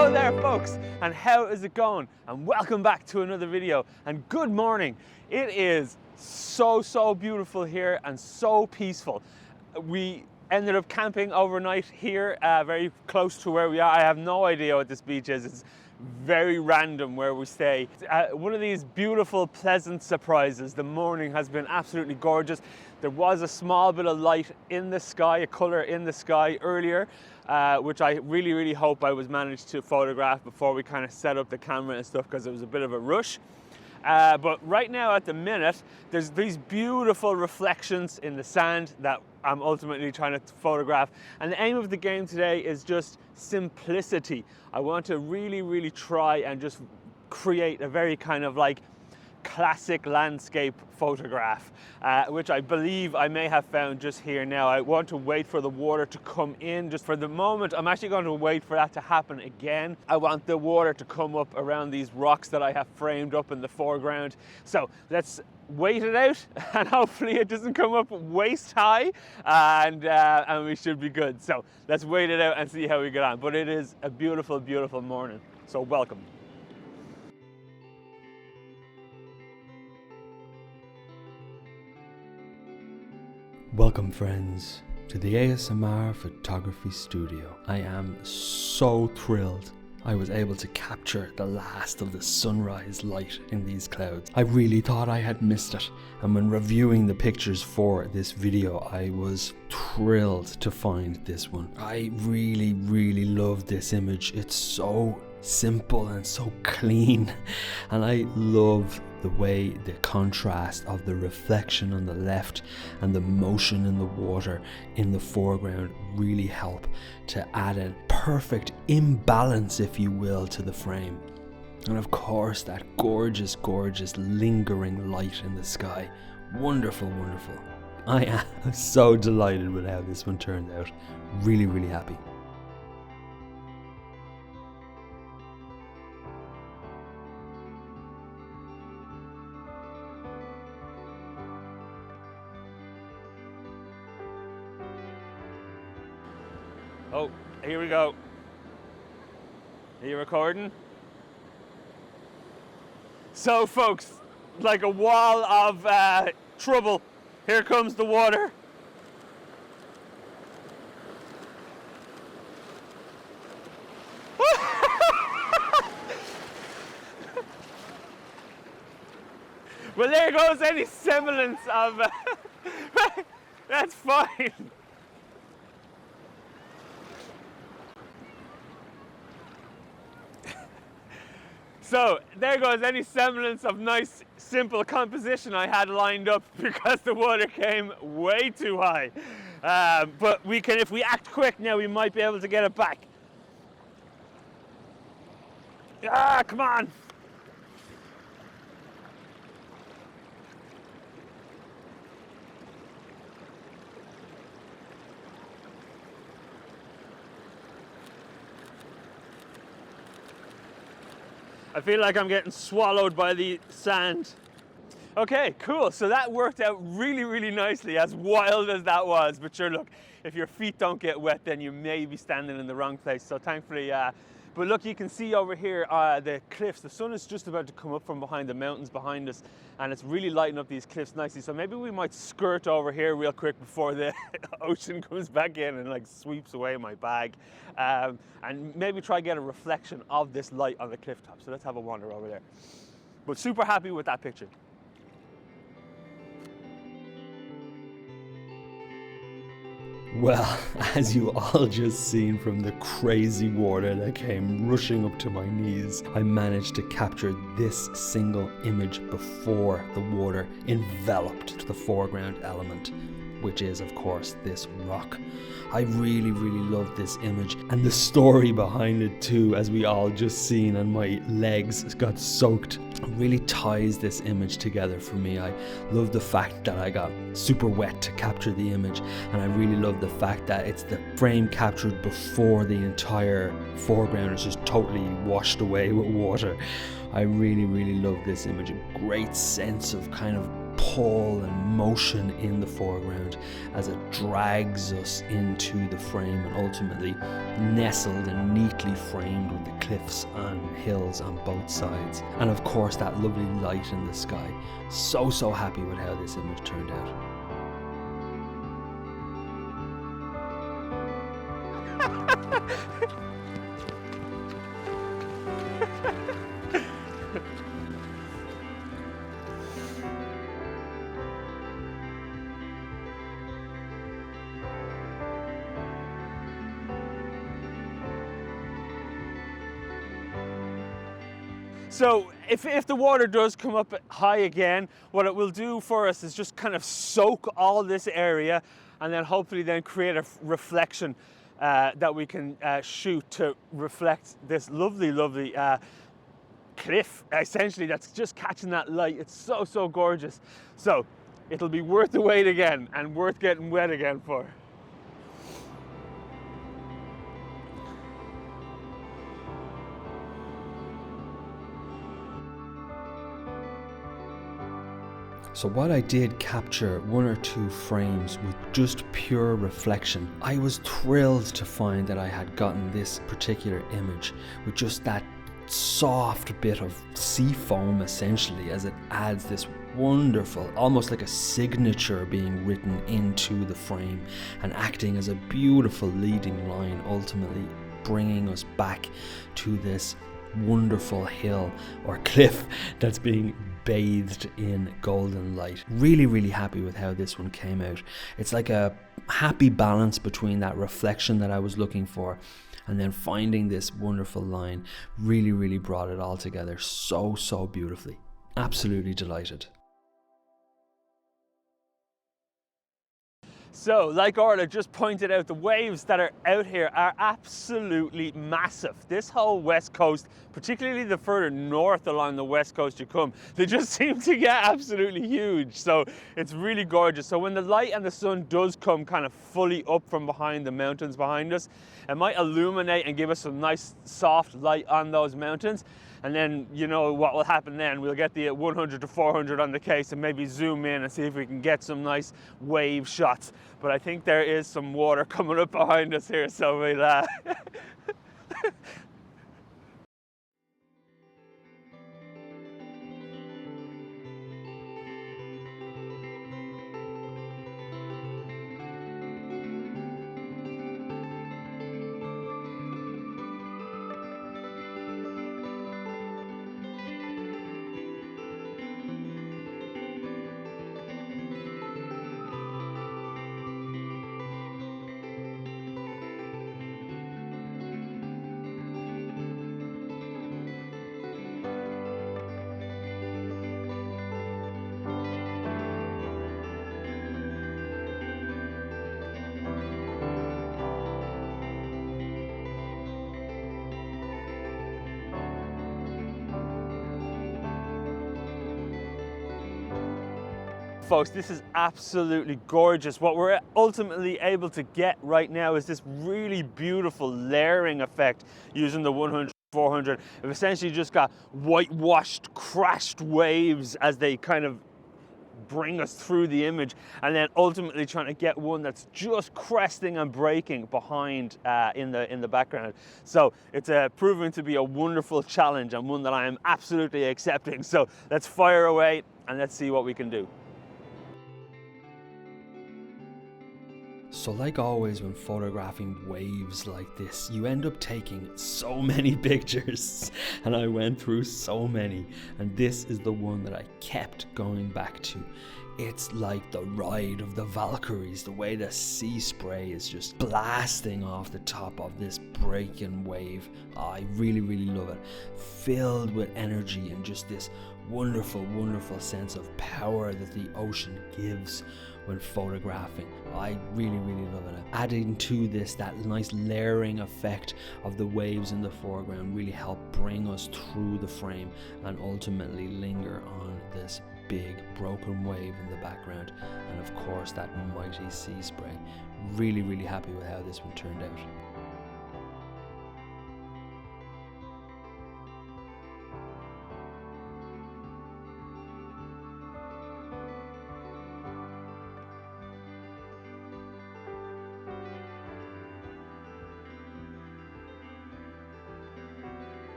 Hello there folks, and how is it going? And welcome back to another video, and good morning. It is so beautiful here and so peaceful. We ended up camping overnight here, very close to where we are. I have no idea what this beach is. It's very random where we stay. One of these beautiful, pleasant surprises. The morning has been absolutely gorgeous. There was a small bit of light in the sky, a color in the sky earlier, which I really hope I was managed to photograph before we kind of set up the camera and stuff, because it was a bit of a rush. But right now at the minute, there's these beautiful reflections in the sand that I'm ultimately trying to photograph. And the aim of the game today is just simplicity. I want to really try and just create a very kind of like classic landscape photograph, which I believe I may have found just here now. I want to wait for the water to come in. Just for the moment, I'm actually going to wait for that to happen again. I want the water to come up around these rocks that I have framed up in the foreground. So let's wait it out, and hopefully it doesn't come up waist high, and we should be good. So let's wait it out and see how we get on. But it is a beautiful morning, so welcome. Welcome friends to the ASMR photography studio. I am so thrilled I was able to capture the last of the sunrise light in these clouds. I really thought I had missed it, and when reviewing the pictures for this video I was thrilled to find this one. I really love this image. It's so simple and so clean, and I love the way the contrast of the reflection on the left and the motion in the water in the foreground really help to add a perfect imbalance, if you will, to the frame. And of course that gorgeous lingering light in the sky. Wonderful. I am so delighted with how this one turned out. Really happy. Oh, here we go. Are you recording? So folks, like a wall of trouble, here comes the water. Well, there goes any semblance of that's fine. So there goes any semblance of nice simple composition I had lined up, because the water came way too high. But we can, if we act quick now, we might be able to get it back. Ah, come on. I feel like I'm getting swallowed by the sand. Okay, cool. So that worked out really nicely, as wild as that was. But sure, look, if your feet don't get wet, then you may be standing in the wrong place. So thankfully, but look, you can see over here the cliffs. The sun is just about to come up from behind the mountains behind us, and it's really lighting up these cliffs nicely. So maybe we might skirt over here real quick before the ocean comes back in and like sweeps away my bag, and maybe try to get a reflection of this light on the cliff top. So let's have a wander over there. But super happy with that picture. Well, as you all just seen from the crazy water that came rushing up to my knees, I managed to capture this single image before the water enveloped the foreground element, which is of course this rock. I really love this image, and the story behind it too, as we all just seen, and my legs got soaked. It really ties this image together for me. I love the fact that I got super wet to capture the image, and I really love the fact that it's the frame captured before the entire foreground is just totally washed away with water. I really love this image. A great sense of kind of pull and motion in the foreground as it drags us into the frame and ultimately nestled and neatly framed with the cliffs and hills on both sides. And of course that lovely light in the sky. So happy with how this image turned out. So if the water does come up high again, what it will do for us is just kind of soak all this area and then hopefully then create a reflection that we can shoot to reflect this lovely cliff, essentially, that's just catching that light. It's so gorgeous. So it'll be worth the wait again and worth getting wet again for. So while I did capture one or two frames with just pure reflection, I was thrilled to find that I had gotten this particular image with just that soft bit of sea foam essentially, as it adds this wonderful, almost like a signature being written into the frame and acting as a beautiful leading line, ultimately bringing us back to this wonderful hill or cliff that's being bathed in golden light. Really happy with how this one came out. It's like a happy balance between that reflection that I was looking for and then finding this wonderful line. Really brought it all together so beautifully. Absolutely delighted. So, like Orla just pointed out, the waves that are out here are absolutely massive. This whole west coast, particularly the further north along the west coast you come, they just seem to get absolutely huge. So it's really gorgeous. So when the light and the sun does come kind of fully up from behind the mountains behind us, it might illuminate and give us some nice soft light on those mountains. And then, you know what will happen then, we'll get the 100 to 400 on the case and maybe zoom in and see if we can get some nice wave shots. But I think there is some water coming up behind us here, so we'll folks, this is absolutely gorgeous. What we're ultimately able to get right now is this really beautiful layering effect using the 100 400. We've essentially just got whitewashed, crashed waves as they kind of bring us through the image, and then ultimately trying to get one that's just cresting and breaking behind in the background. So it's proving to be a wonderful challenge and one that I am absolutely accepting. So let's fire away and let's see what we can do. So like always when photographing waves like this, you end up taking so many pictures, and I went through so many, and this is the one that I kept going back to. It's like the ride of the Valkyries, the way the sea spray is just blasting off the top of this breaking wave. I really love it. Filled with energy and just this wonderful sense of power that the ocean gives when photographing. I really love it. Adding to this, that nice layering effect of the waves in the foreground really helped bring us through the frame and ultimately linger on this big broken wave in the background, and of course that mighty sea spray. Really happy with how this one turned out.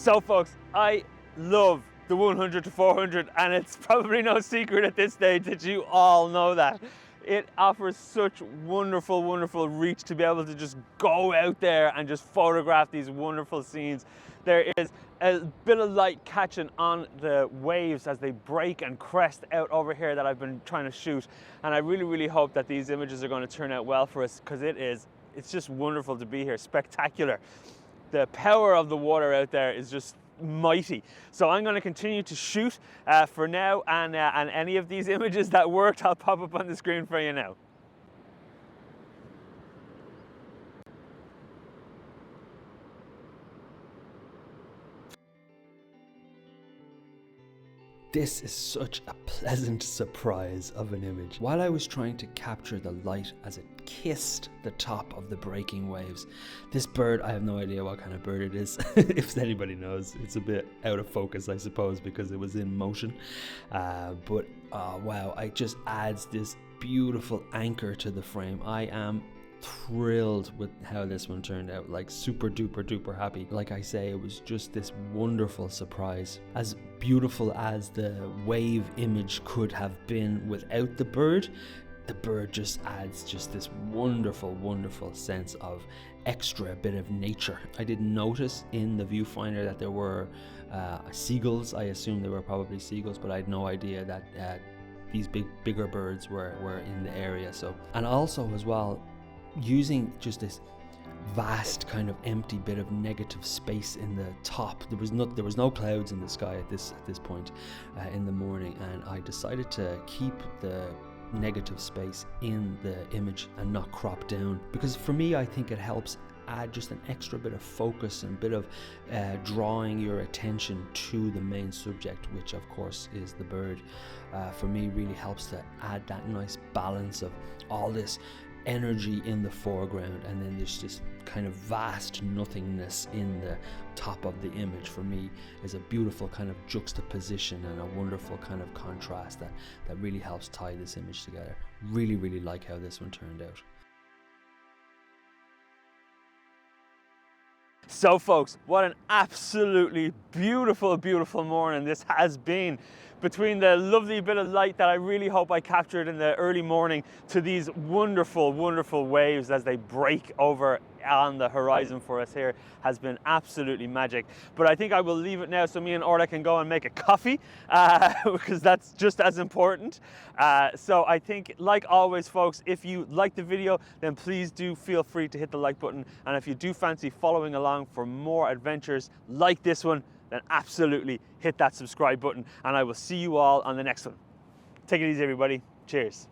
So folks, I love the 100 to 400, and it's probably no secret at this stage that you all know that. It offers such wonderful, wonderful reach to be able to just go out there and just photograph these wonderful scenes. There is a bit of light catching on the waves as they break and crest out over here that I've been trying to shoot. And I really, really hope that these images are going to turn out well for us, because it's just wonderful to be here, spectacular. The power of the water out there is just mighty. So I'm going to continue to shoot for now, and any of these images that worked, I'll pop up on the screen for you now. This is such a pleasant surprise of an image. While I was trying to capture the light as it kissed the top of the breaking waves, this bird, I have no idea what kind of bird it is. If anybody knows, it's a bit out of focus, I suppose, because it was in motion. But wow, it just adds this beautiful anchor to the frame. I am thrilled with how this one turned out, like super duper duper happy. Like I say, it was just this wonderful surprise. As beautiful as the wave image could have been without the bird just adds just this wonderful, wonderful sense of extra bit of nature. I didn't notice in the viewfinder that there were seagulls. I assumed they were probably seagulls, but I had no idea that these bigger birds were in the area. So, and also as well, using just this vast kind of empty bit of negative space in the top. There was no clouds in the sky at this point in the morning, and I decided to keep the negative space in the image and not crop down, because for me, I think it helps add just an extra bit of focus and bit of drawing your attention to the main subject, which of course is the bird. For me, really helps to add that nice balance of all this energy in the foreground, and then there's this kind of vast nothingness in the top of the image. For me, is a beautiful kind of juxtaposition and a wonderful kind of contrast that really helps tie this image together. Really, really like how this one turned out. So folks, what an absolutely beautiful, beautiful morning this has been. Between the lovely bit of light that I really hope I captured in the early morning to these wonderful, wonderful waves as they break over on the horizon for us here, has been absolutely magic. But I think I will leave it now so me and Orla can go and make a coffee, because that's just as important. So I think, like always folks, if you like the video, then please do feel free to hit the like button. And if you do fancy following along for more adventures like this one, then absolutely hit that subscribe button, and I will see you all on the next one. Take it easy, everybody. Cheers.